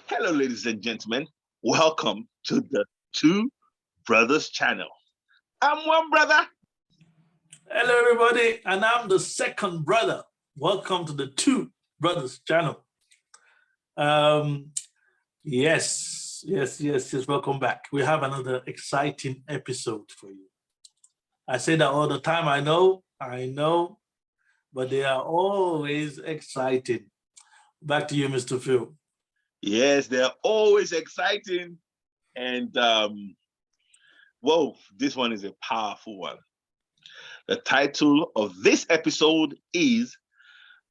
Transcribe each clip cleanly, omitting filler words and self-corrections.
Hello, ladies and gentlemen. Welcome to the Two Brothers channel. I'm one brother. Hello, everybody, and I'm the second brother. Welcome to the Two Brothers channel. Yes. Welcome back. We have another exciting episode for you. I say that all the time. I know, but they are always exciting. Back to you, Mr. Phil. Yes, they're always exciting. And, whoa, this one is a powerful one. The title of this episode is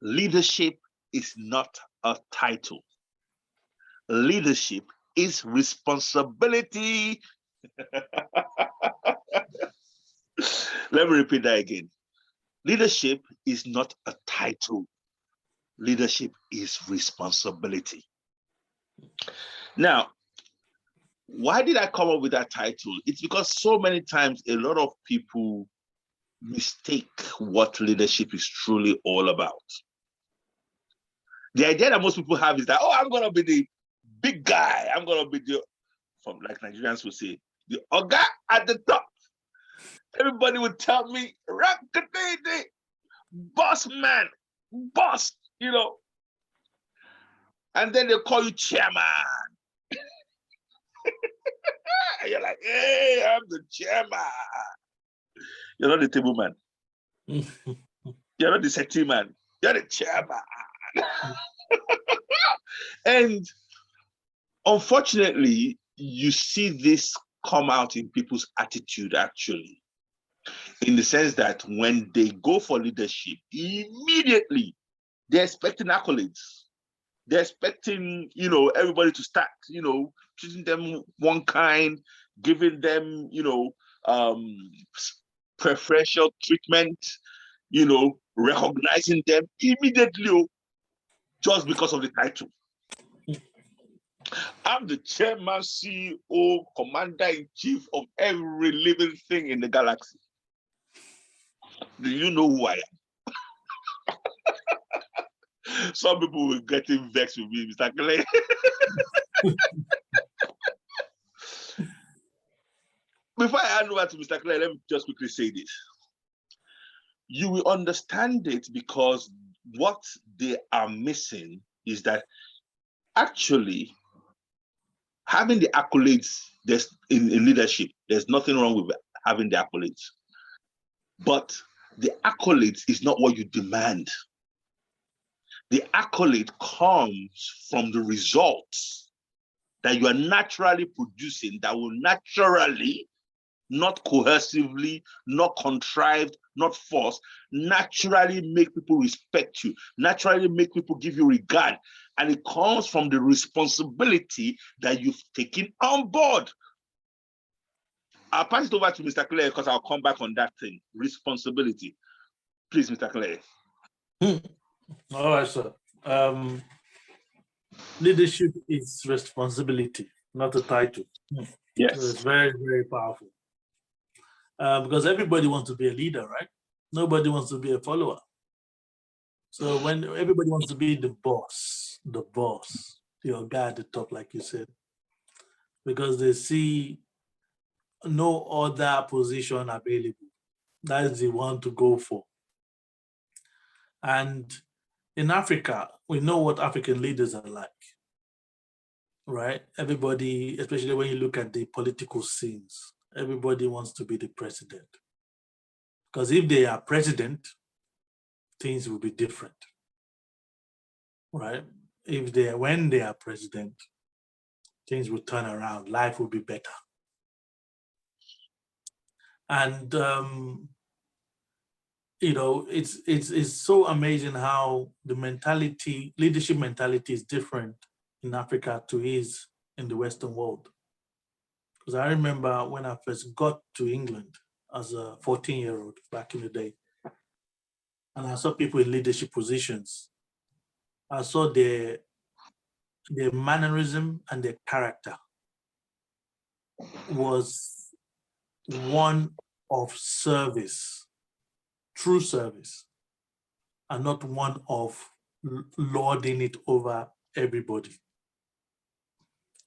Leadership is Not a Title. Leadership is responsibility. Let me repeat that again. Leadership is not a title. Leadership is responsibility. Now, why did I come up with that title? It's because so many times a lot of people mistake what leadership is truly all about. The idea that most people have is that, oh, I'm going to be the big guy. I'm going to be the, from like Nigerians would say, the oga at the top. Everybody would tell me, Rakadede, boss man, boss, you know. And then they call you chairman. And you're like, hey, I'm the chairman. You're not the table man. You're not the settee man. You're the chairman. And unfortunately, you see this come out in people's attitude, actually, in the sense that when they go for leadership, immediately they're expecting accolades. They're expecting, everybody to start, treating them one kind, giving them, preferential treatment, recognizing them immediately just because of the title. I'm the chairman, CEO, commander-in-chief of every living thing in the galaxy. Do you know who I am? Some people will get vexed with me, Mr. Clay. Before I hand over to Mr. Clay, let me just quickly say this. You will understand it because what they are missing is that actually having the accolades in leadership, there's nothing wrong with having the accolades. But the accolades is not what you demand. The accolade comes from the results that you are naturally producing that will naturally, not coercively, not contrived, not forced, naturally make people respect you, naturally make people give you regard. And it comes from the responsibility that you've taken on board. I'll pass it over to Mr. Clay because I'll come back on that thing, responsibility. Please, Mr. Clay. All right, sir. Leadership is responsibility, not a title. Yes. So it's very, very powerful. Because everybody wants to be a leader, right? Nobody wants to be a follower. So when everybody wants to be the boss, your guy at the top, like you said, because they see no other position available. That's the one to go for. And in Africa, we know what African leaders are like, right? Everybody, especially when you look at the political scenes, everybody wants to be the president. Because if they are president, things will be different, right? When they are president, things will turn around, life will be better. And it's so amazing how the leadership mentality is different in Africa to is in the Western world. Because I remember when I first got to England as a 14-year-old back in the day, and I saw people in leadership positions, I saw their mannerism and their character was one of service, true service, and not one of lording it over everybody,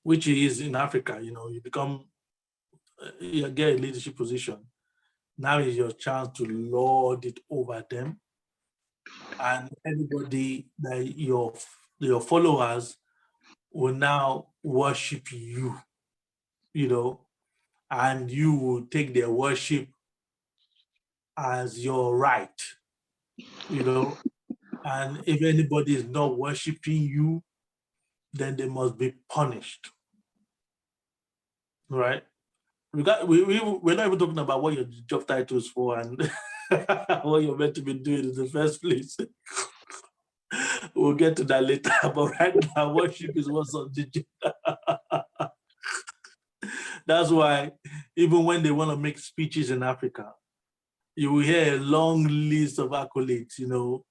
which is in Africa. You know, you become, you get a leadership position. Now is your chance to lord it over them, and everybody that your followers will now worship you. You know, and you will take their worship as your right. You know, and if anybody is not worshiping you, then they must be punished. Right? We're not even talking about what your job title is for and what you're meant to be doing in the first place. We'll get to that later. But right now, worship is what's on the job. That's why even when they want to make speeches in Africa, you will hear a long list of accolades. You know,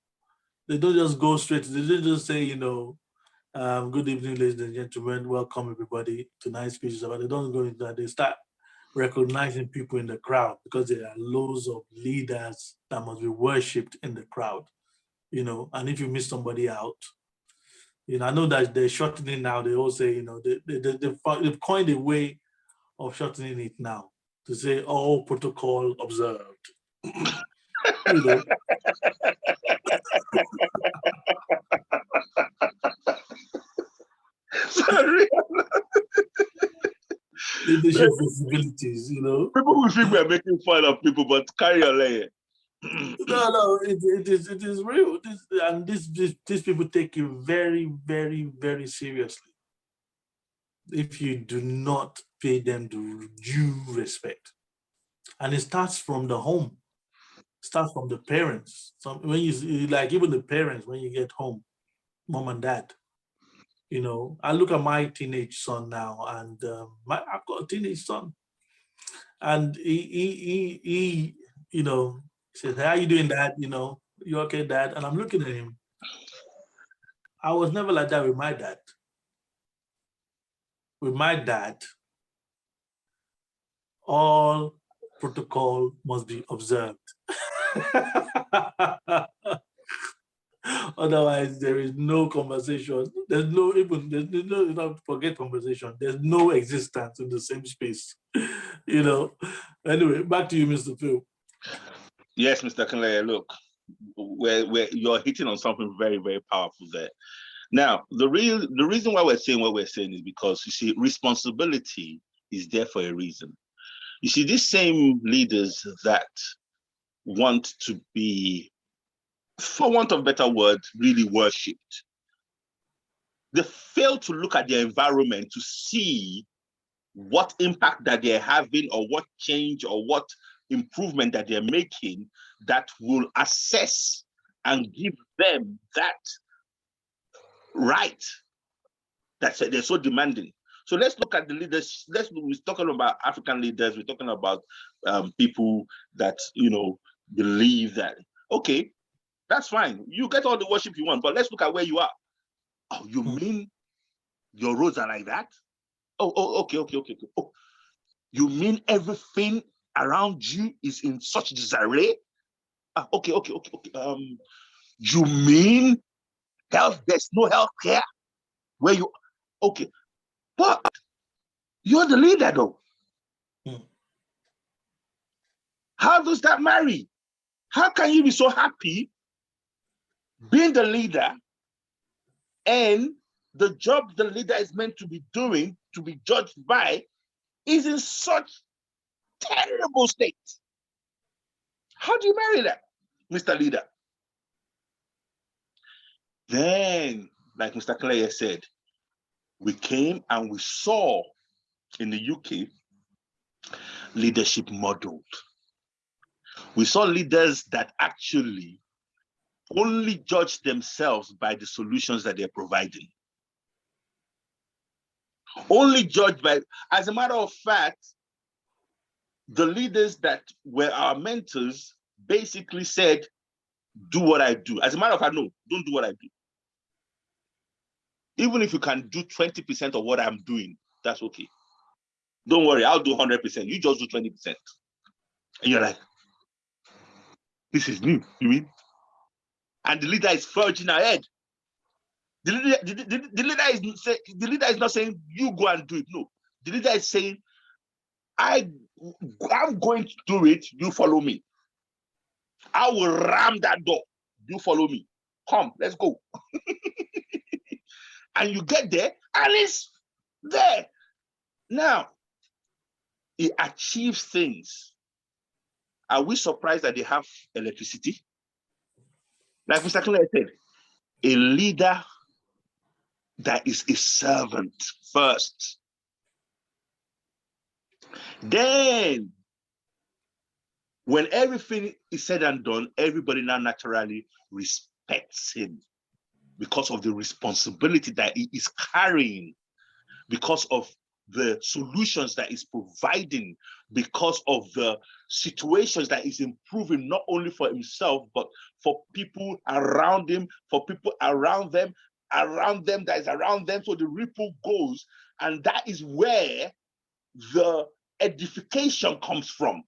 they don't just go straight. They don't just say, you know, good evening, ladies and gentlemen. Welcome everybody. Tonight's speech is about. They don't go into that. They start recognizing people in the crowd because there are loads of leaders that must be worshipped in the crowd. You know, and if you miss somebody out, you know, I know that they're shortening now. They all say, you know, they've coined a way of shortening it now to say all protocol observed. You know. Sorry. Leadership responsibilities, you know. People will think we're making fun of people, but carry on layer. No, it is real. And these people take you very, very, very seriously if you do not pay them the due respect. And it starts from the home, starts from the parents. So when you like, even the parents, when you get home, mom and dad, you know, I look at my teenage son now, and I've got a teenage son, and he you know, says, "How you doing, Dad? You know, you okay, Dad?" And I'm looking at him. I was never like that with my dad. With my dad, all protocol must be observed. Otherwise, there is no conversation. There's no forget conversation. There's no existence in the same space. You know. Anyway, back to you, Mr. Phil. Yes, Mr. Kanleye, look, where you're hitting on something very, very powerful there. Now, the reason why we're saying what we're saying is because, you see, responsibility is there for a reason. You see, these same leaders that want to be, for want of better word, really worshipped, they fail to look at their environment to see what impact that they're having, or what change or what improvement that they're making that will assess and give them that right that they're so demanding. So let's look at the leaders. We're talking about African leaders. We're talking about people that, you know, believe that, okay, that's fine. You get all the worship you want, but let's look at where you are. Oh, you mean your roads are like that? Oh, okay. Oh, you mean everything around you is in such disarray? Okay. You mean health? There's no health care where you? Okay, but you're the leader, though. How does that marry? How can you be so happy being the leader, and the job the leader is meant to be doing, to be judged by, is in such terrible state? How do you marry that, Mr. Leader? Then, like Mr. Clay said, we came and we saw in the UK leadership modeled. We saw leaders that actually only judge themselves by the solutions that they're providing. Only judged by, as a matter of fact, the leaders that were our mentors basically said, do what I do. As a matter of fact, no, don't do what I do. Even if you can do 20% of what I'm doing, that's okay. Don't worry, I'll do 100%. You just do 20%. And you're like, this is new, you mean? And the leader is forging ahead. The leader is not saying you go and do it. No, the leader is saying I'm going to do it. You follow me. I will ram that door. You follow me. Come, let's go. And you get there, and it's there. Now, it achieves things. Are we surprised that they have electricity? Like Mr. Clare said, a leader that is a servant first. Then, when everything is said and done, everybody now naturally respects him because of the responsibility that he is carrying, because of the solutions that he's providing, because of the situations that he's improving, not only for himself, but for people around him, for people around them that is around them. So the ripple goes, and that is where the edification comes from.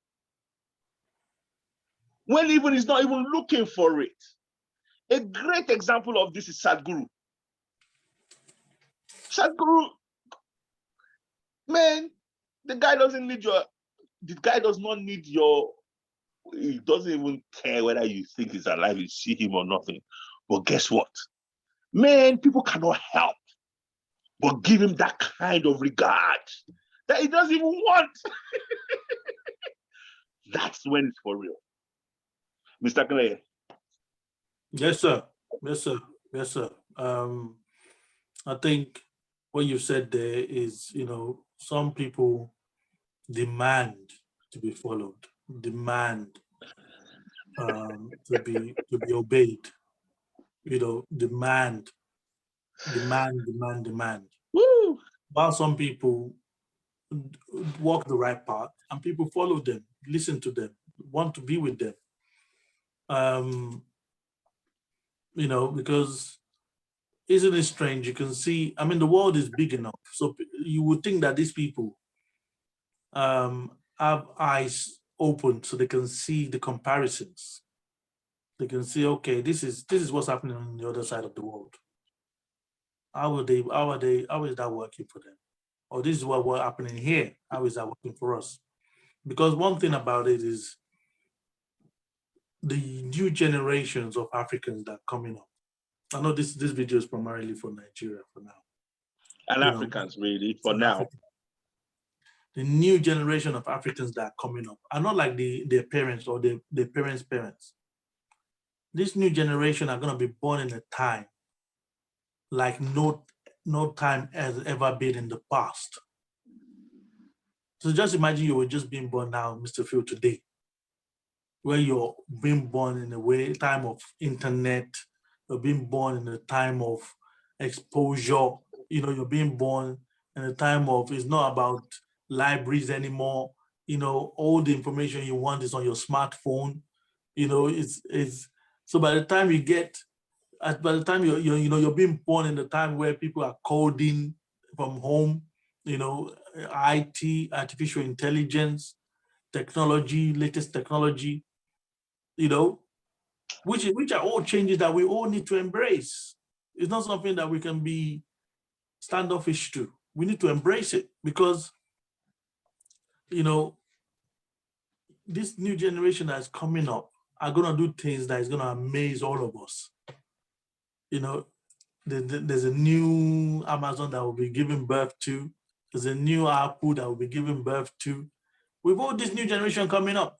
When even he's not even looking for it. A great example of this is Sadhguru. Sadhguru, man, the guy does not need your, he doesn't even care whether you think he's alive, you see him or nothing. But guess what? Man, people cannot help but give him that kind of regard that he doesn't even want. That's when it's for real. Mr. Clay. Yes, sir. Yes, sir. Yes, sir. I think what you said there is, some people demand to be followed, demand to be obeyed, demand. Woo! While some people walk the right path and people follow them, listen to them, want to be with them. Because isn't it strange? You can see, the world is big enough. So you would think that these people have eyes open so they can see the comparisons. They can see, okay, this is what's happening on the other side of the world. How is that working for them? Or this is what's happening here. How is that working for us? Because one thing about it is the new generations of Africans that are coming up. I know this video is primarily for Nigeria for now. And Africans, really, for now. Africa. The new generation of Africans that are coming up are not like their parents or their parents' parents. This new generation are going to be born in a time like no time has ever been in the past. So just imagine you were just being born now, Mr. Phil, today, where you're being born in a time of internet, you're being born in a time of exposure, you're being born in a time of, it's not about libraries anymore, all the information you want is on your smartphone, it's so by the time you're being born in the time where people are coding from home, IT, artificial intelligence, technology, latest technology, which are all changes that we all need to embrace. It's not something that we can be standoffish to. We need to embrace it because, this new generation that's coming up are going to do things that is going to amaze all of us. There's a new Amazon that will be giving birth to. There's a new Apple that will be giving birth to. We've all this new generation coming up.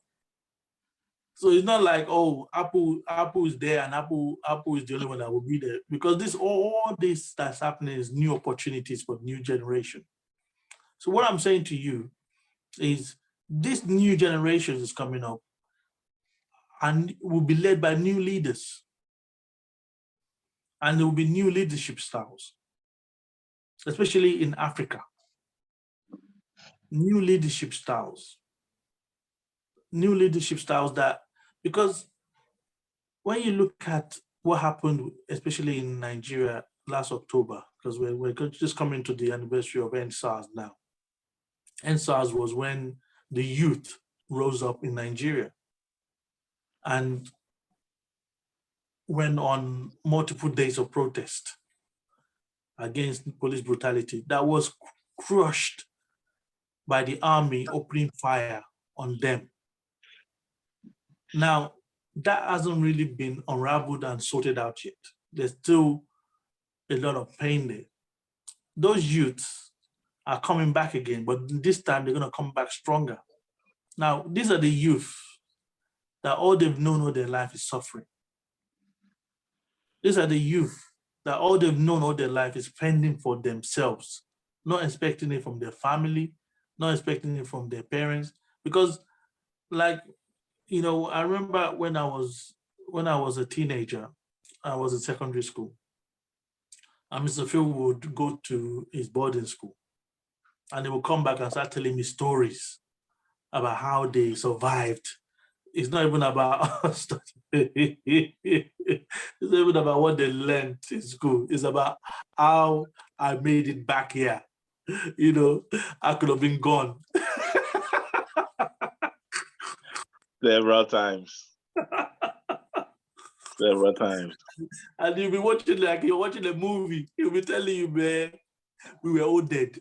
So it's not like, oh, Apple is there and Apple is the only one that will be there, because all this that's happening is new opportunities for new generation. So what I'm saying to you is this new generation is coming up and will be led by new leaders. And there will be new leadership styles, especially in Africa. New leadership styles that, because when you look at what happened, especially in Nigeria last October, because we're just coming to the anniversary of EndSARS now. EndSARS was when the youth rose up in Nigeria and went on multiple days of protest. against police brutality that was crushed by the army opening fire on them. Now, that hasn't really been unraveled and sorted out yet. There's still a lot of pain there. Those youths are coming back again, but this time they're going to come back stronger. Now, these are the youth that all they've known all their life is suffering. These are the youth that all they've known all their life is fending for themselves, not expecting it from their family, not expecting it from their parents. Because, like, you know, I remember when I was a teenager, I was in secondary school, and Mr. Phil would go to his boarding school, and he would come back and start telling me stories about how they survived. It's not even about us. It's not even about what they learned in school. It's about how I made it back here. You know, I could have been gone. Several times. Several times. And you'll be watching like you're watching a movie. He'll be telling you, man, we were all dead.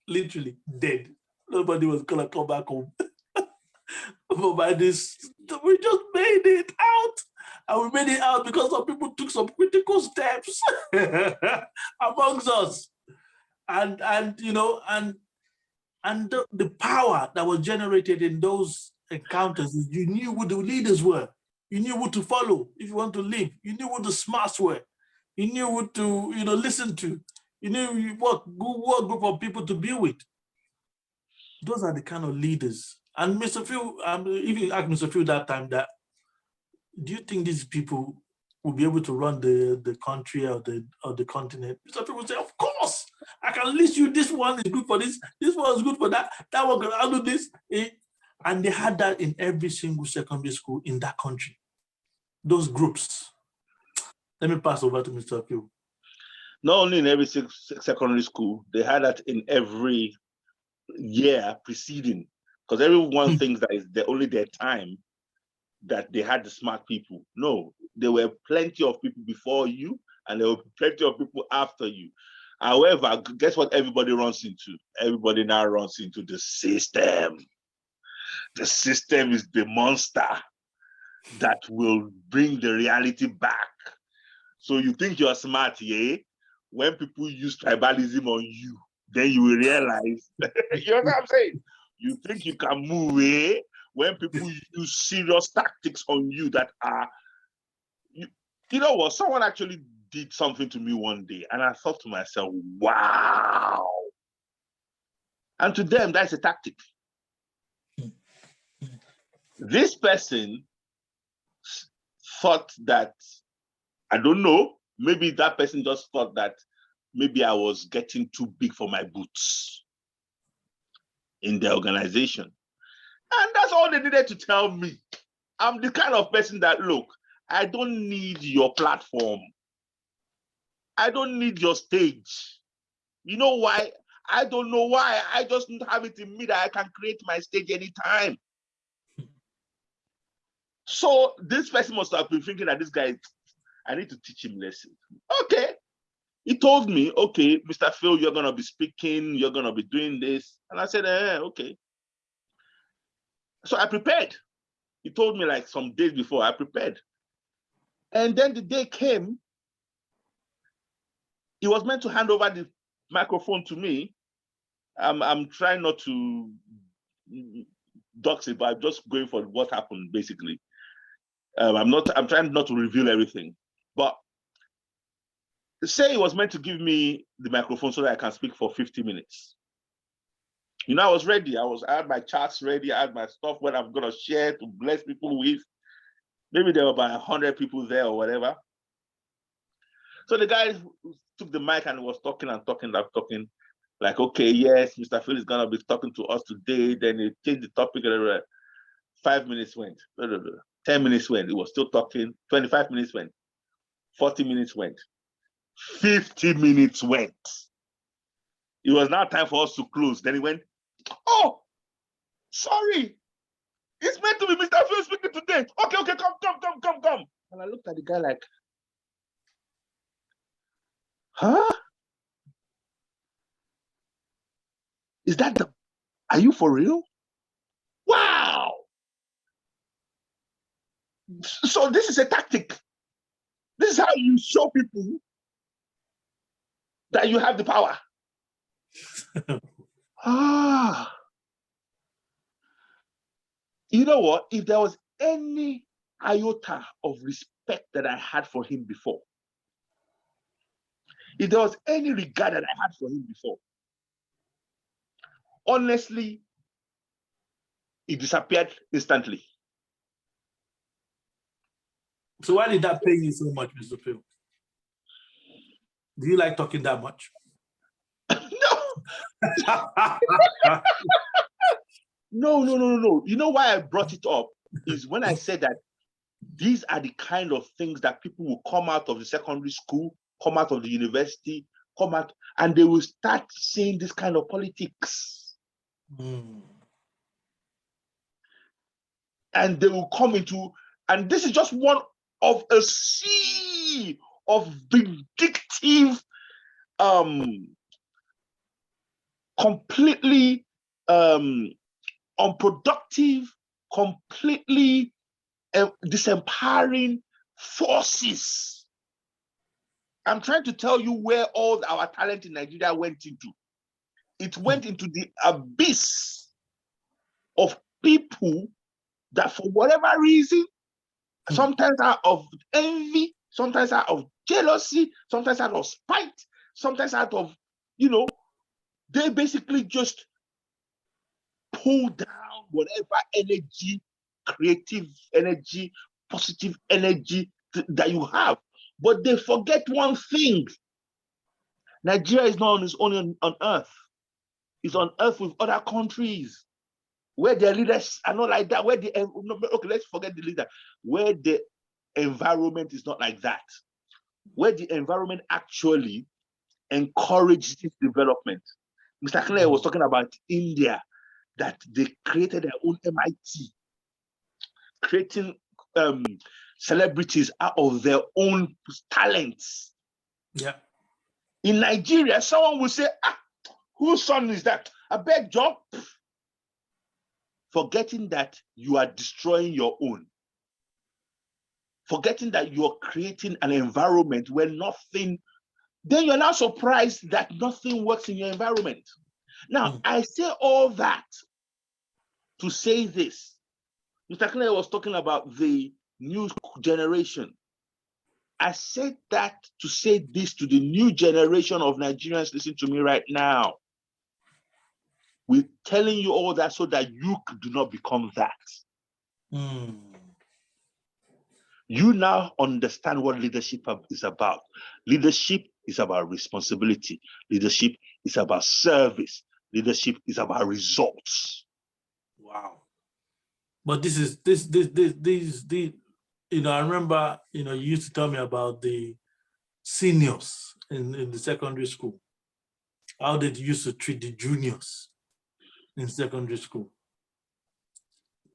Literally dead. Nobody was gonna come back home. But by this, we just made it out. And we made it out because some people took some critical steps amongst us. And you know, and the power that was generated in those encounters, you knew who the leaders were. You knew who to follow if you want to live. You knew who the smarts were. You knew who to, you know, listen to. You knew what group of people to be with. Those are the kind of leaders. And Mr. Phil, if you ask Mr. Phil that time, that do you think these people will be able to run the country or the continent? Mr. Phil will say, of course, I can list you. This one is good for this one is good for that, that one can handle this. And they had that in every single secondary school in that country. Those groups. Let me pass over to Mr. Phil. Not only in every secondary school, they had that in every year preceding, because everyone thinks that it's only their time that they had the smart people. No, there were plenty of people before you, and there were plenty of people after you. However, guess what everybody runs into? Everybody now runs into the system. The system is the monster that will bring the reality back. So you think you're smart, yeah? When people use tribalism on you, then you will realize, you know what I'm saying? You think you can move, eh? When people use serious tactics on you that are, you know what? Someone actually did something to me one day, and I thought to myself, wow. And to them, that's a tactic. This person thought that, I don't know, maybe that person just thought that maybe I was getting too big for my boots in the organization. And that's all they needed to tell me. I'm the kind of person that, look, I don't need your platform. I don't need your stage. You know why? I don't know why. I just don't have it in me that I can create my stage anytime. So this person must have been thinking that this guy, I need to teach him lessons. Okay. He told me, okay, Mr. Phil, you're going to be speaking, you're going to be doing this. And I said, okay. So I prepared. He told me like some days before, I prepared. And then the day came, he was meant to hand over the microphone to me. I'm trying not to dox it, but I'm just going for what happened, basically. I'm trying not to reveal everything. But say he was meant to give me the microphone so that I can speak for 50 minutes. You know, I was ready. I had my charts ready. I had my stuff what I'm going to share to bless people with. Maybe there were about 100 people there or whatever. So the guy took the mic and was talking, like, okay, yes, Mr. Phil is going to be talking to us today. Then he changed the topic. 5 minutes went. 10 minutes went. He was still talking. 25 minutes went. 40 minutes went. 50 minutes went. It was now time for us to close. Then he went, oh, sorry. It's meant to be Mr. Phil speaking today. Okay, come. And I looked at the guy like, huh? Is that the, are you for real? Wow. So this is a tactic. This is how you show people that you have the power. You know what? If there was any iota of respect that I had for him before, if there was any regard that I had for him before, honestly, it disappeared instantly. So why did that pain you so much, Mr. Phil? Do you like talking that much? No. You know why I brought it up is when I said that these are the kind of things that people will come out of the secondary school, come out of the university, come out, and they will start saying this kind of politics. And they will come into, and this is just one of a sea of vindictive, completely unproductive, completely disempowering forces. I'm trying to tell you where all our talent in Nigeria went into. It went into the abyss of people that, for whatever reason, sometimes out of envy, sometimes out of jealousy, sometimes out of spite, sometimes out of, they basically just pull down whatever energy, creative energy, positive energy that you have. But they forget one thing. Nigeria is not on its own on earth. It's on earth with other countries where their leaders are not like that. Okay, let's forget the leader. Where the environment is not like that. Where the environment actually encourages development. Mr. Clare was talking about India, that they created their own MIT, creating celebrities out of their own talents. Yeah. In Nigeria, someone will say, whose son is that? I beg John. Forgetting that you are destroying your own. Forgetting that you are creating an environment where nothing, then you're now surprised that nothing works in your environment. Now, I say all that to say this. Mr. Clare was talking about the new generation. I said that to say this to the new generation of Nigerians listening to me right now. We're telling you all that so that you do not become that. You now understand what leadership is about. Leadership is about responsibility. Leadership is about service. Leadership is about results. Wow. But this, I remember, you used to tell me about the seniors in the secondary school, how they used to treat the juniors in secondary school.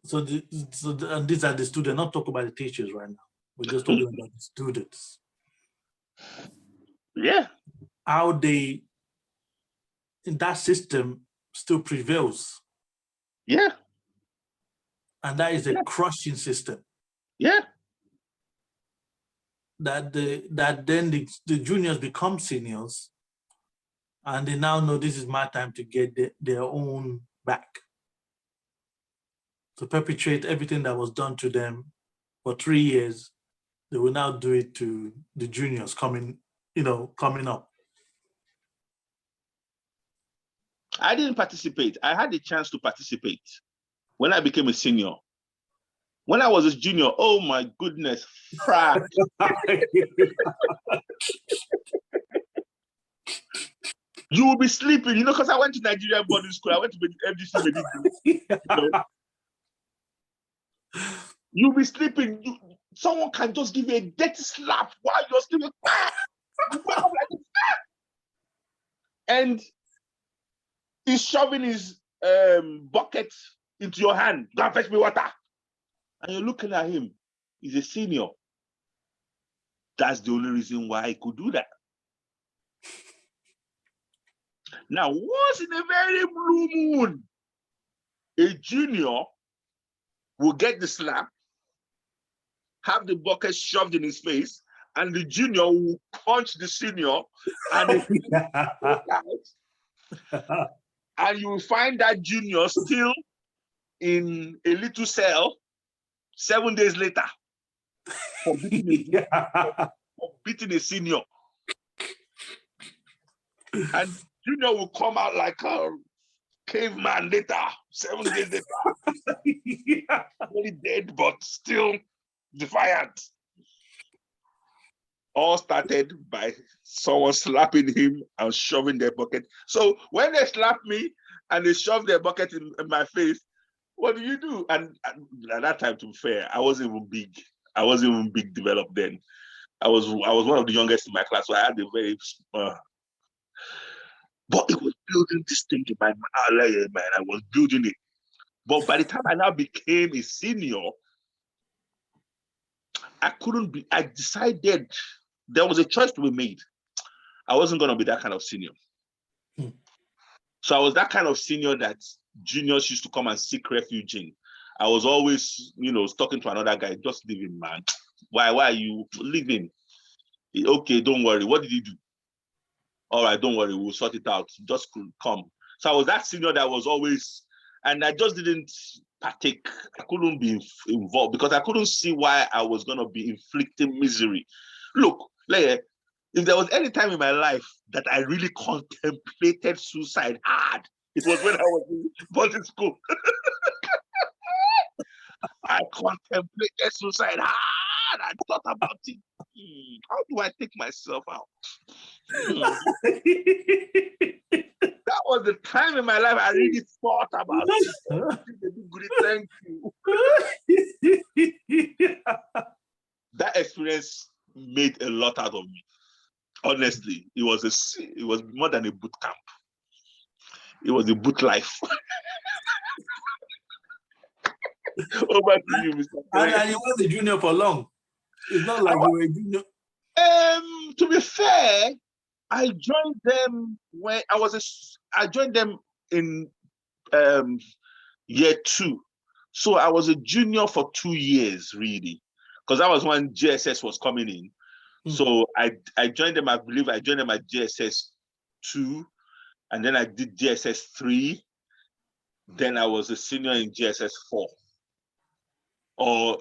So, and these are the students, not talk about the teachers right now. We're just talking about the students. Yeah. How they, in that system, still prevails. Yeah. And that is a crushing system. Yeah. That then the juniors become seniors, and they now know this is my time to get their own back, to perpetrate everything that was done to them for 3 years. They will now do it to the juniors coming up. I didn't participate. I had the chance to participate when I became a senior. When I was a junior, oh my goodness, frack. You will be sleeping, because I went to Nigerian boarding school. I went to FGC. You'll be sleeping. Someone can just give you a dirty slap while you're sleeping. And he's shoving his bucket into your hand. Go and fetch me water. And you're looking at him. He's a senior. That's the only reason why he could do that. Now, once in a very blue moon, a junior will get the slap, have the bucket shoved in his face, and the junior will punch the senior, and and you will find that junior still in a little cell 7 days later for beating a senior. And junior will come out like a caveman later, 7 days later. Really dead, but still defiant. All started by someone slapping him and shoving their bucket. So when they slap me and they shove their bucket in my face, what do you do? And at that time, to be fair, I wasn't even big. I wasn't even big developed then. I was one of the youngest in my class, so I had a very but it was building this thing in my mind. I was building it. But by the time I now became a senior, I decided there was a choice to be made. I wasn't going to be that kind of senior. So I was that kind of senior that juniors used to come and seek refuge in. I was always, talking to another guy, just leave him, man. Why are you leaving? Okay, don't worry. What did he do? All right, don't worry. We'll sort it out. Just come. So I was that senior that was always, and I just didn't partake. I couldn't be involved because I couldn't see why I was going to be inflicting misery. Look, if there was any time in my life that I really contemplated suicide hard, it was when I was in boarding school. I contemplated suicide hard. I thought about it. How do I take myself out? That was the time in my life I really thought about it. Thank you. That experience made a lot out of me. Honestly, it was more than a boot camp. It was a boot life. Over to you, Mr. And you was a junior for long. It's not like you were a junior. To be fair, I joined them when I joined them in year 2. So I was a junior for 2 years, really, because that was when JSS was coming in. So I joined them, I believe I joined them at JSS 2, and then I did JSS 3. Then I was a senior in JSS 4. Or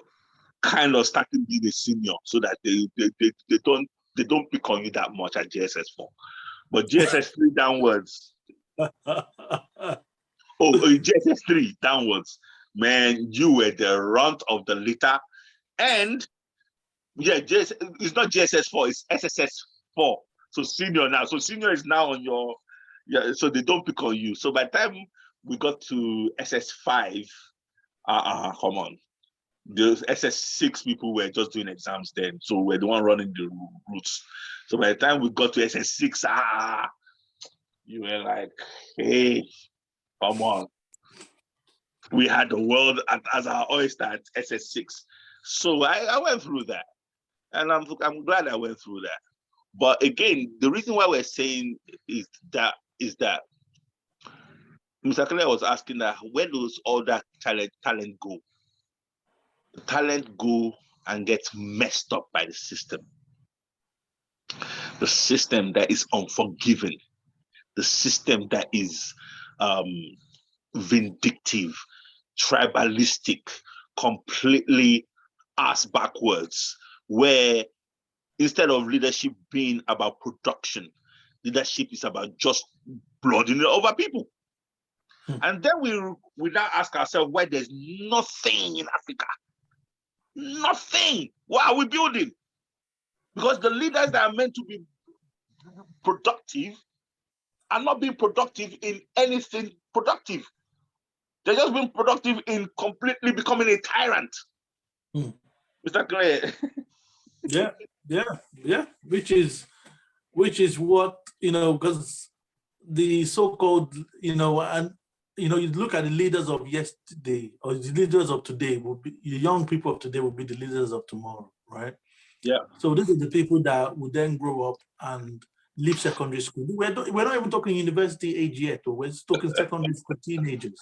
kind of starting being a senior so that they don't pick on you that much at JSS 4. But JSS 3 downwards. JSS 3 downwards, man, you were the runt of the litter. And yeah, it's not JSS 4, it's SSS 4. So senior now. So senior is now on your, so they don't pick on you. So by the time we got to SS5, come on. The SS6 people were just doing exams then. So we're the one running the routes. So by the time we got to SS6, you were like, hey, come on. We had the world as our oyster at SS6. So I went through that. And I'm glad I went through that. But again, the reason why we're saying is that Mr. Claire was asking that where does all that talent go? The talent go and gets messed up by the system. The system that is unforgiving. The system that is vindictive, tribalistic, completely ass backwards, where instead of leadership being about production, leadership is about just blooding over people. And then we now ask ourselves why there's nothing in Africa. Nothing. What are we building? Because the leaders that are meant to be productive are not being productive in anything productive. They're just being productive in completely becoming a tyrant. Mr. Clay. Yeah. Which is what, because the so-called, and you look at the leaders of yesterday or the leaders of today the young people of today will be the leaders of tomorrow, right? Yeah. So these are the people that will then grow up and leave secondary school. We're not even talking university age yet, or we're talking secondary school teenagers.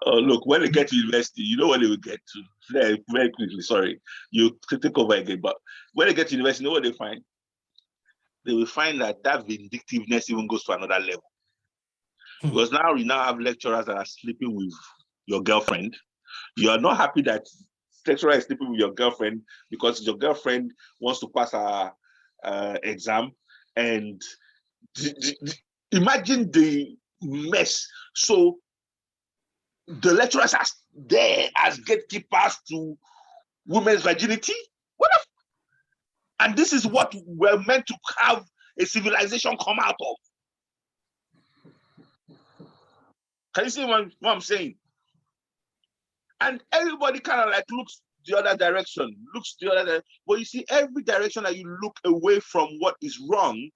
Oh, look, when they get to university, you know what they will get to very, very quickly. Sorry, you take over again. But when they get to university, you know what they find? They will find that vindictiveness even goes to another level. Because now you now have lecturers that are sleeping with your girlfriend. You are not happy that lecturer is sleeping with your girlfriend because your girlfriend wants to pass her exam. And imagine the mess. So the lecturers are there as gatekeepers to women's virginity. And this is what we're meant to have a civilization come out of. Can you see what I'm saying? And everybody kind of like looks the other direction, but you see, every direction that you look away from what is wrong,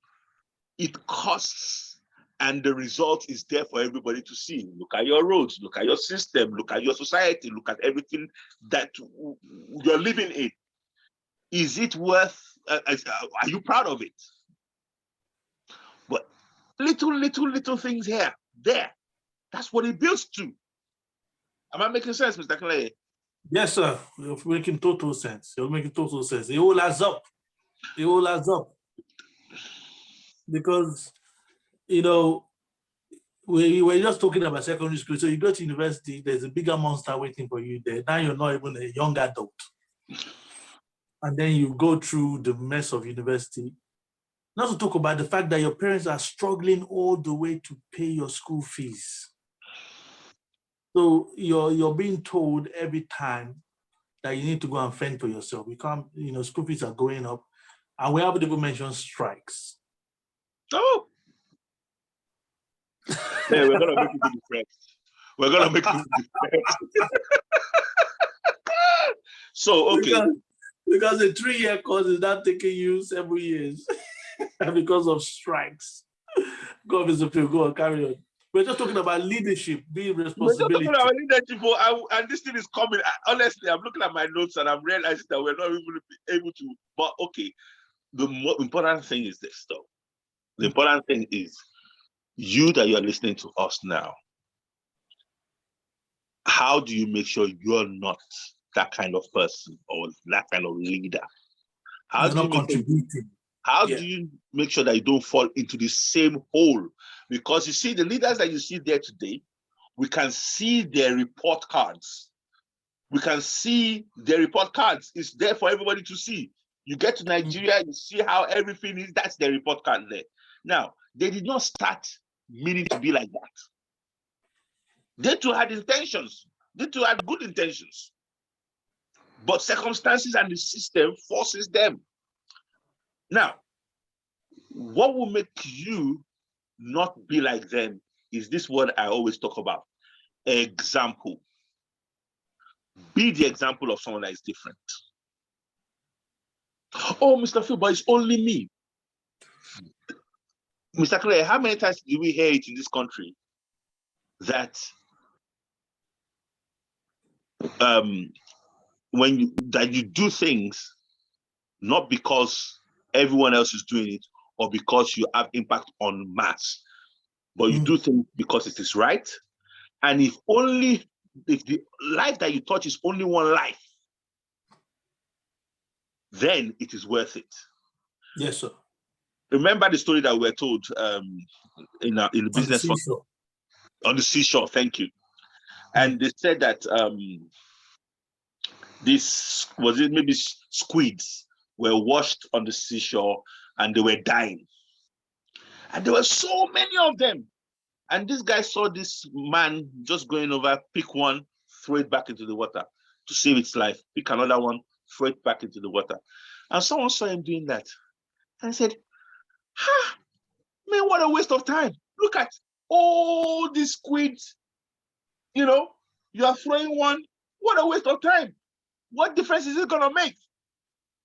it costs, and the result is there for everybody to see. Look at your roads, look at your system, look at your society, look at everything that you're living in. Is it worth, are you proud of it? But little things here, there, that's what it builds to. Am I making sense, Mr. Clay? Yes, sir. You're making total sense. You're making total sense. It all adds up. It all adds up. Because, you know, we're just talking about secondary school. So you go to university, there's a bigger monster waiting for you there. Now you're not even a young adult. And then you go through the mess of university. Not to talk about the fact that your parents are struggling all the way to pay your school fees. So you're being told every time that you need to go and fend for yourself. You can't, school fees are going up. And we haven't even mentioned strikes. Oh! Yeah, we're going to make it depressed. We're going to make it depressed. So, okay. Because a 3-year course is not taking you 7 years because of strikes. Go, Mr. Phil, go on, carry on. We're just talking about leadership, being responsibility. We're just talking about leadership, and this thing is coming. Honestly, I'm looking at my notes and I'm realizing that we're not even able to. But okay, the more important thing is this, though. The important thing is you that you're listening to us now. How do you make sure you're not that kind of person or that kind of leader? How do you make sure that you don't fall into the same hole? Because you see, the leaders that you see there today, we can see their report cards. We can see their report cards. It's there for everybody to see. You get to Nigeria, you see how everything is. That's their report card there. Now, they did not start meaning to be like that. They too had intentions. They too had good intentions. But circumstances and the system forces them. Now, what will make you not be like them is this word I always talk about. Example. Be the example of someone that is different. Oh, Mr. Phil, but it's only me. Mr. Clay, how many times do we hear it in this country that you do things not because everyone else is doing it or because you have impact on mass, but you do things because it is right. And if the life that you touch is only one life, then it is worth it. Yes, sir. Remember the story that we were told in the business on the seashore. Thank you. And they said that maybe squids were washed on the seashore and they were dying. And there were so many of them. And this guy saw this man just going over, pick one, throw it back into the water to save its life. Pick another one, throw it back into the water. And someone saw him doing that and said, man, what a waste of time. Look at all these squids. You are throwing one. What a waste of time. What difference is it going to make?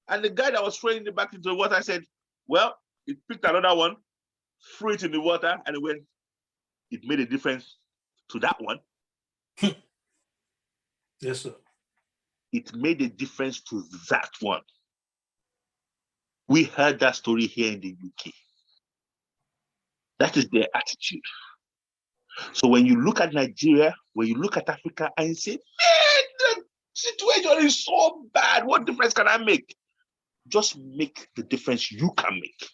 And the guy that was throwing it back into the water said, well, he picked another one, threw it in the water, and it made a difference to that one. Yes, sir. It made a difference to that one. We heard that story here in the UK. That is their attitude. So when you look at Nigeria, when you look at Africa and say, man, the situation is so bad, what difference can I make? Just make the difference you can make.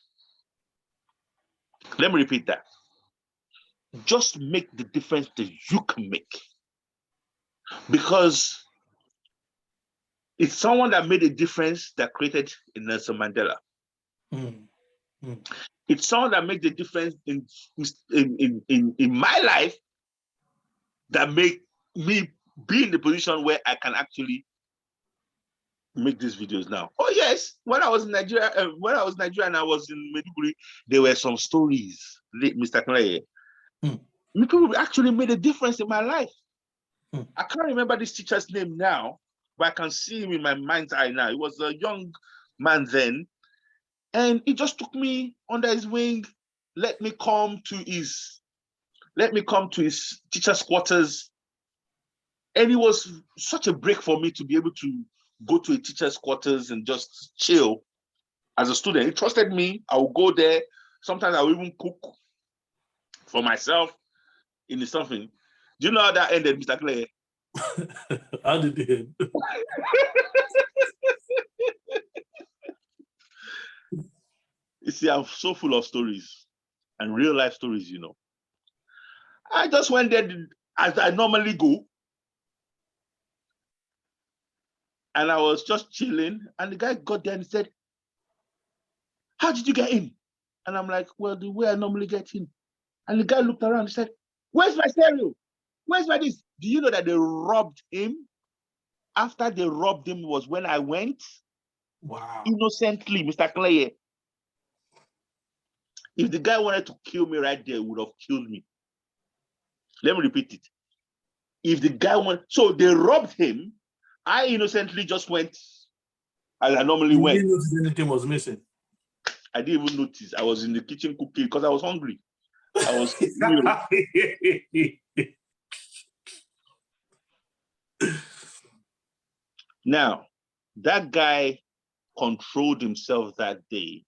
Let me repeat that. Just make the difference that you can make. Because it's someone that made a difference that created Nelson Mandela. It's someone that made the difference in my life that made me be in the position where I can actually make these videos now. Oh yes, when I was in Nigeria, and I was in Maiduguri, there were some stories, Mr. Clay. People actually made a difference in my life. I can't remember this teacher's name now, but I can see him in my mind's eye now. He was a young man then, and he just took me under his wing, let me come to his teacher's quarters. And it was such a break for me to be able to go to a teacher's quarters and just chill as a student. He trusted me. I would go there. Sometimes I would even cook for myself in something. Do you know how that ended, Mr. Clay? How did it end? You see, I'm so full of stories and real life stories, you know. I just went there as I normally go. And I was just chilling. And the guy got there and he said, how did you get in? And I'm like, well, the way I normally get in. And the guy looked around and said, where's my stereo? Where's my this? Do you know that they robbed him? After they robbed him was when I went. Wow. Innocently, Mr. Clay. If the guy wanted to kill me right there, he would have killed me. Let me repeat it. If the guy wanted, so they robbed him. I innocently just went as I normally went. You didn't notice anything was missing. I didn't even notice. I was in the kitchen cooking because I was hungry. I was Now, that guy controlled himself that day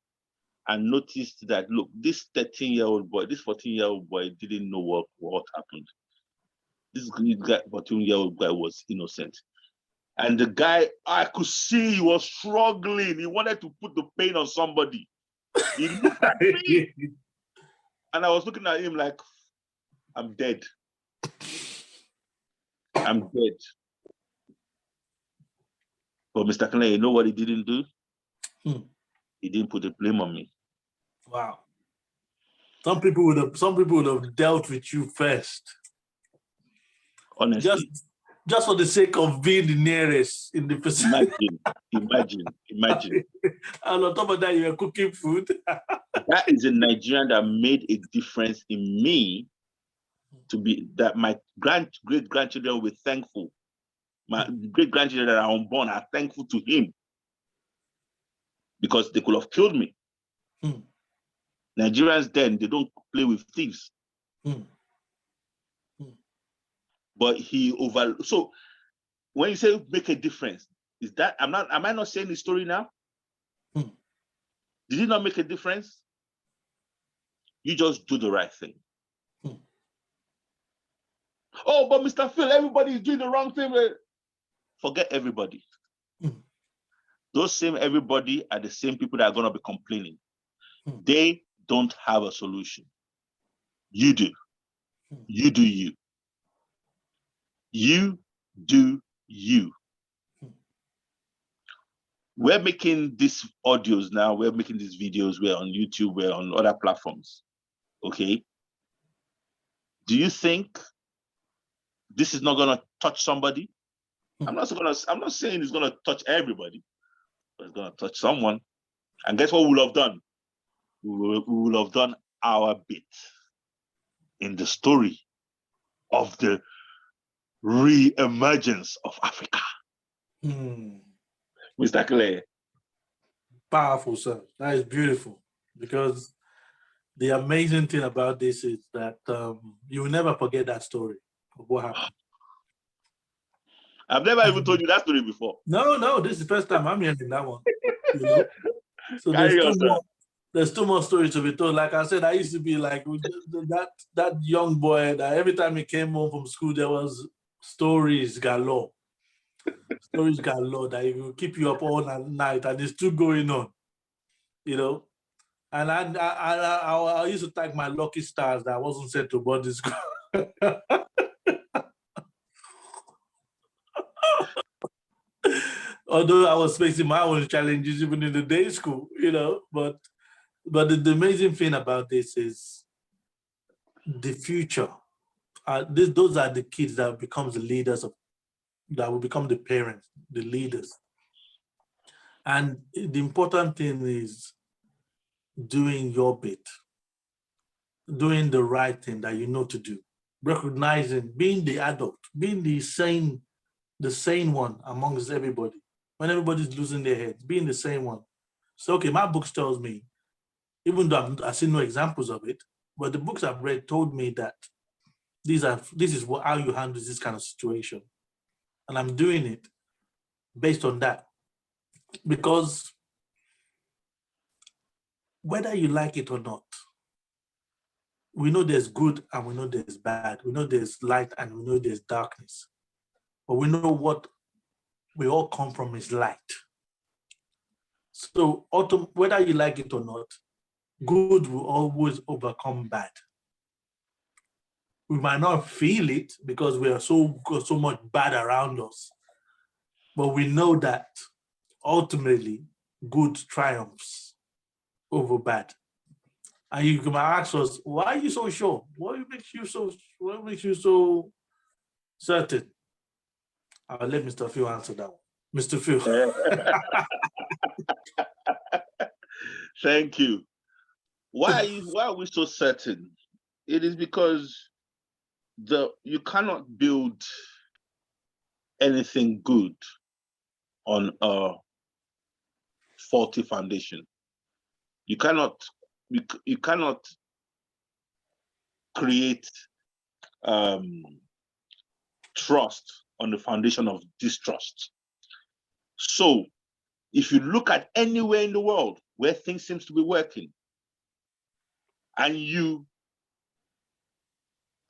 and noticed that, look, this 13-year-old boy, this 14-year-old boy didn't know what happened. This 14-year-old guy was innocent. And the guy, I could see he was struggling. He wanted to put the pain on somebody. He looked at me. And I was looking at him like, I'm dead. I'm dead. But Mr. Clay, you know what he didn't do? He didn't put the blame on me. Wow. Some people would have dealt with you first. Honestly. Just for the sake of being the nearest in the vicinity. Imagine. And on top of that, you were cooking food. That is a Nigerian that made a difference in me that my great-grandchildren will be thankful. My great-grandchildren that are unborn are thankful to him because they could have killed me. Nigerians then, they don't play with thieves. But so when you say make a difference, is that am I not saying the story now? Did it not make a difference? You just do the right thing. Oh, but Mr. Phil, everybody is doing the wrong thing. Forget everybody. Those same everybody are the same people that are going to be complaining. They don't have a solution. You do. You do you. You do you. We're making these audios now. We're making these videos. We're on YouTube. We're on other platforms. Okay. Do you think this is not going to touch somebody? I'm not saying it's going to touch everybody, but it's going to touch someone. And guess what we'll have done? We will have done our bit in the story of the re-emergence of Africa. Mr. Clay. Powerful, sir. That is beautiful. Because the amazing thing about this is that you will never forget that story of what happened. I've never even told you that story before. No, this is the first time I'm hearing that one. You know? So Carry on, sir. there's too much story to be told. Like I said, I used to be like that young boy that every time he came home from school, there was stories galore. Stories galore that will keep you up all night, and it's still going on, you know. And I used to thank my lucky stars that I wasn't sent to boarding school. Although I was facing my own challenges even in the day school, you know. But the amazing thing about this is the future. Those are the kids that becomes the leaders that will become the parents, the leaders. And the important thing is doing your bit, doing the right thing that you know to do, recognizing, being the adult, being the sane one amongst everybody. When everybody's losing their heads, being the same one. So, okay, my books tells me, even though I've seen no examples of it, but the books I've read told me that this is how you handle this kind of situation. And I'm doing it based on that. Because whether you like it or not, we know there's good and we know there's bad. We know there's light and we know there's darkness. But we know what we all come from is light. So whether you like it or not, good will always overcome bad. We might not feel it because we are so much bad around us, but we know that ultimately good triumphs over bad. And you can ask us, why are you so sure? What makes you so certain? I'll let Mr. Phil answer that one. Mr. Phil. Thank you. Why are we so certain? It is because you cannot build anything good on a faulty foundation. You cannot create trust on the foundation of distrust. So if you look at anywhere in the world where things seems to be working and you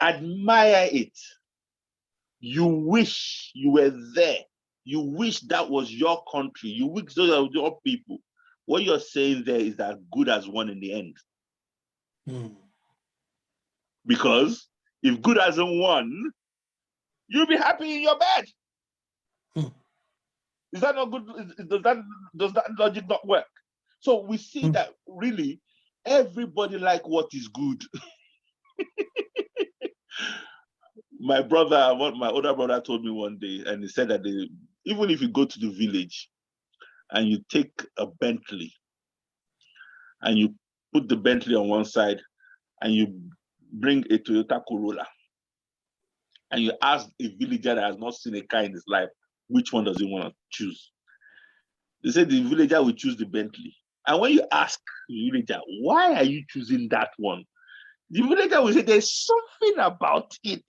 admire it, you wish you were there, you wish that was your country, you wish those are your people, what you're saying there is that good has won in the end. Because if good hasn't won, you'll be happy in your bed. Is that not good? Does that logic not work? So we see that really everybody like what is good. My older brother told me one day, and he said that even if you go to the village and you take a Bentley and you put the Bentley on one side and you bring a Toyota Corolla and you ask a villager that has not seen a car in his life, which one does he want to choose? They said the villager will choose the Bentley. And when you ask the villager, why are you choosing that one? The villager will say, there's something about it.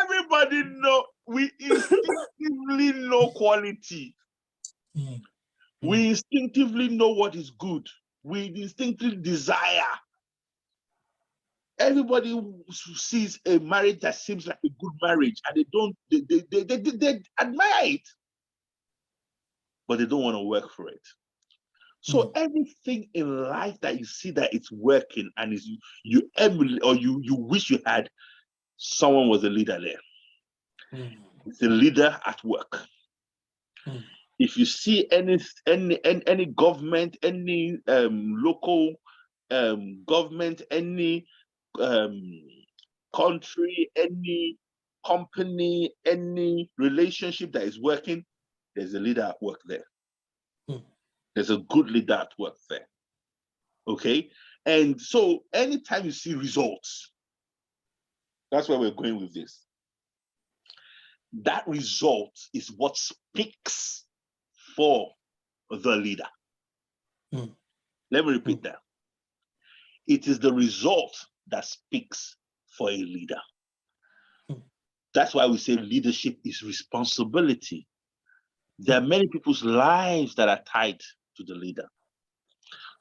Everybody know, we instinctively know quality. We instinctively know what is good. We instinctively desire. Everybody sees a marriage that seems like a good marriage and they admire it, but they don't want to work for it. So everything in life that you see that it's working and is you emulate or you wish you had, someone was a leader there. It's a leader at work. If you see any government, any local government, any country, any company, any relationship that is working, there's a leader at work there. There's a good leader at work there. Okay? And so anytime you see results, that's where we're going with this. That result is what speaks for the leader. Let me repeat that. It is the result that speaks for a leader. That's why we say leadership is responsibility. There are many people's lives that are tied to the leader.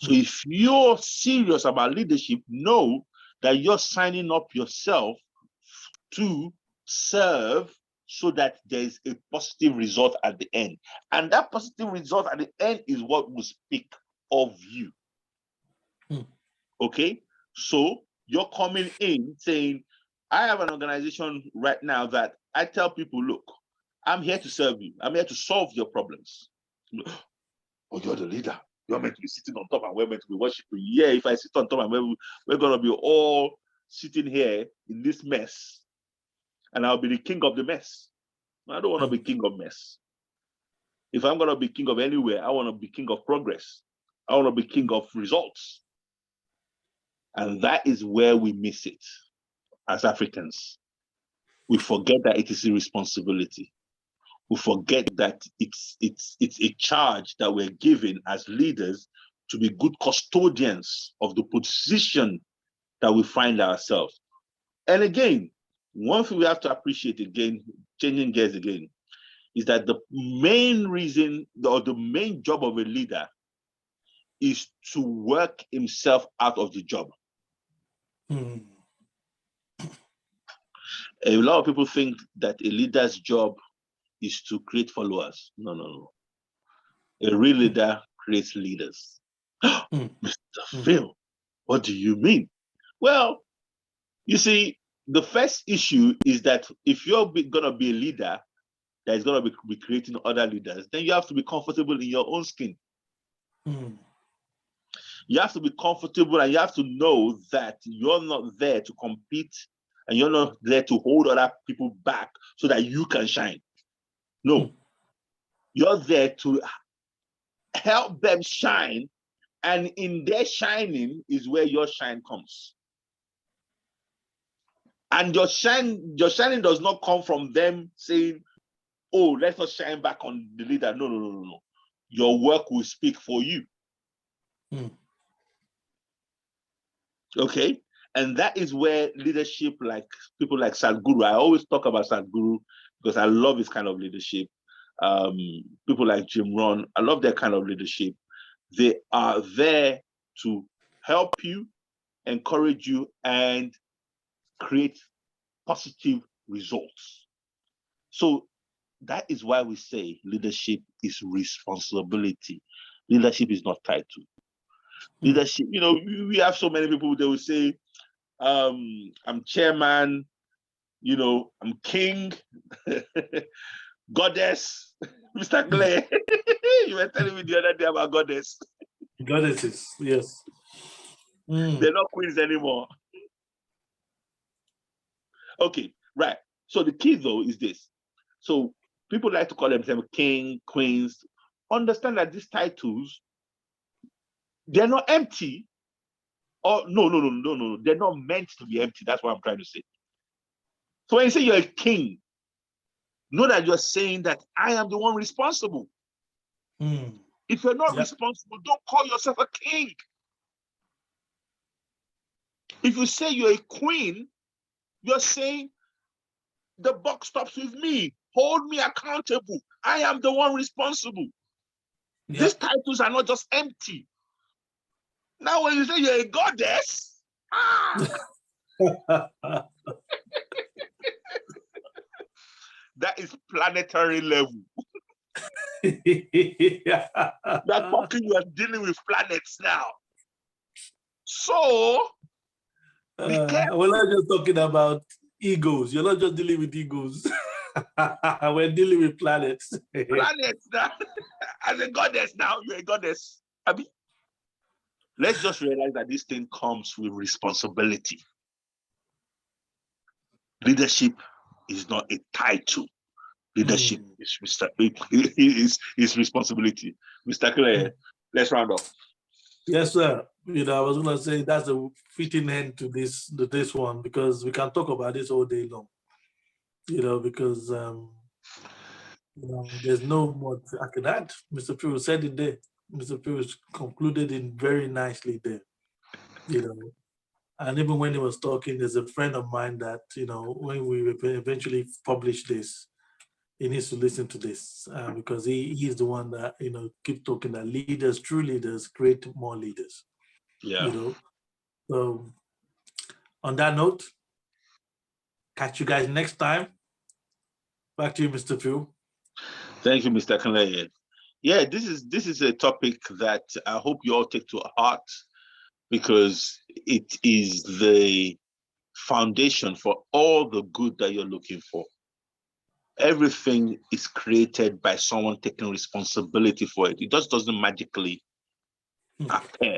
So if you're serious about leadership, know that you're signing up yourself to serve so that there's a positive result at the end. And that positive result at the end is what will speak of you. Okay? So you're coming in saying, I have an organization right now that I tell people, look, I'm here to serve you. I'm here to solve your problems. Oh, you're the leader. You're meant to be sitting on top and we're meant to be worshiping. Yeah, if I sit on top and we're going to be all sitting here in this mess and I'll be the king of the mess. I don't want to be king of mess. If I'm going to be king of anywhere, I want to be king of progress. I want to be king of results. And that is where we miss it as Africans. We forget that it is a responsibility. We forget that it's a charge that we're given as leaders to be good custodians of the position that we find ourselves. And again, one thing we have to appreciate again, changing gears again, is that the main reason or the main job of a leader is to work himself out of the job. A lot of people think that a leader's job is to create followers. No. A real leader creates leaders. Mr. Phil, what do you mean? Well, you see, the first issue is that if you're going to be a leader that is going to be creating other leaders, then you have to be comfortable in your own skin. You have to be comfortable and you have to know that you're not there to compete and you're not there to hold other people back so that you can shine. No, you're there to help them shine, and in their shining is where your shine comes. And your shining does not come from them saying, oh, let us shine back on the leader. No. Your work will speak for you. Okay? And that is where leadership, like people like Sadhguru, I always talk about Sadhguru because I love his kind of leadership. People like Jim Rohn, I love their kind of leadership. They are there to help you, encourage you, and create positive results. So that is why we say leadership is responsibility. Leadership is not title. Leadership, we have so many people, they will say, I'm chairman, I'm king, goddess, Mr. Clay. You were telling me the other day about goddess. Goddesses, yes. They're not queens anymore. Okay, right. So the key though is this. So people like to call themselves king, queens. Understand that these titles, they're not empty. Or no. They're not meant to be empty. That's what I'm trying to say. So when you say you're a king, know that you're saying that I am the one responsible. If you're not responsible, don't call yourself a king. If you say you're a queen, you're saying the buck stops with me. Hold me accountable. I am the one responsible. These titles are not just empty. Now, when you say you're a goddess, that is planetary level. You're talking, you are dealing with planets now. So, we're not just talking about egos. You're not just dealing with egos. We're dealing with planets. Planets now. As a goddess now, you're a goddess. Let's just realize that this thing comes with responsibility. Leadership is not a title. Leadership is responsibility. Mr. Clay, let's round up. Yes, sir. I was going to say that's a fitting end to this one because we can talk about this all day long. Because there's no more I can add. Mr. Pugh said it there. Mr. Pugh concluded it very nicely there. And even when he was talking, there's a friend of mine that when we eventually published this, he needs to listen to this because he's the one that, keep talking that leaders, true leaders, create more leaders. Yeah. So on that note, catch you guys next time. Back to you, Mr. Phil. Thank you, Mr. Kanleye. Yeah, this is a topic that I hope you all take to heart, because it is the foundation for all the good that you're looking for. Everything is created by someone taking responsibility for it. It just doesn't magically appear,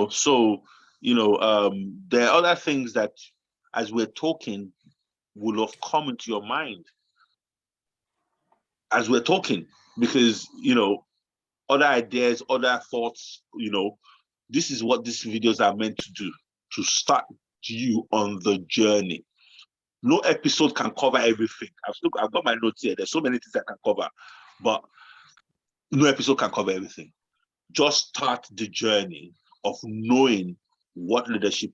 So, there are other things that, as we're talking, will have come into your mind as we're talking, because, other ideas, other thoughts, this is what these videos are meant to do, to start you on the journey. No episode can cover everything. I've got my notes here. There's so many things I can cover, but no episode can cover everything. Just start the journey of knowing what leadership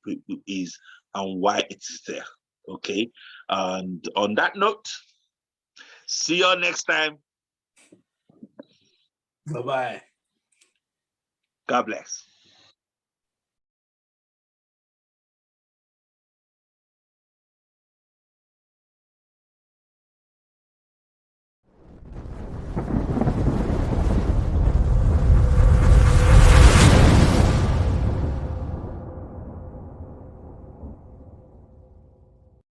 is and why it is there. Okay. And on that note, see you next time. Bye-bye. God bless.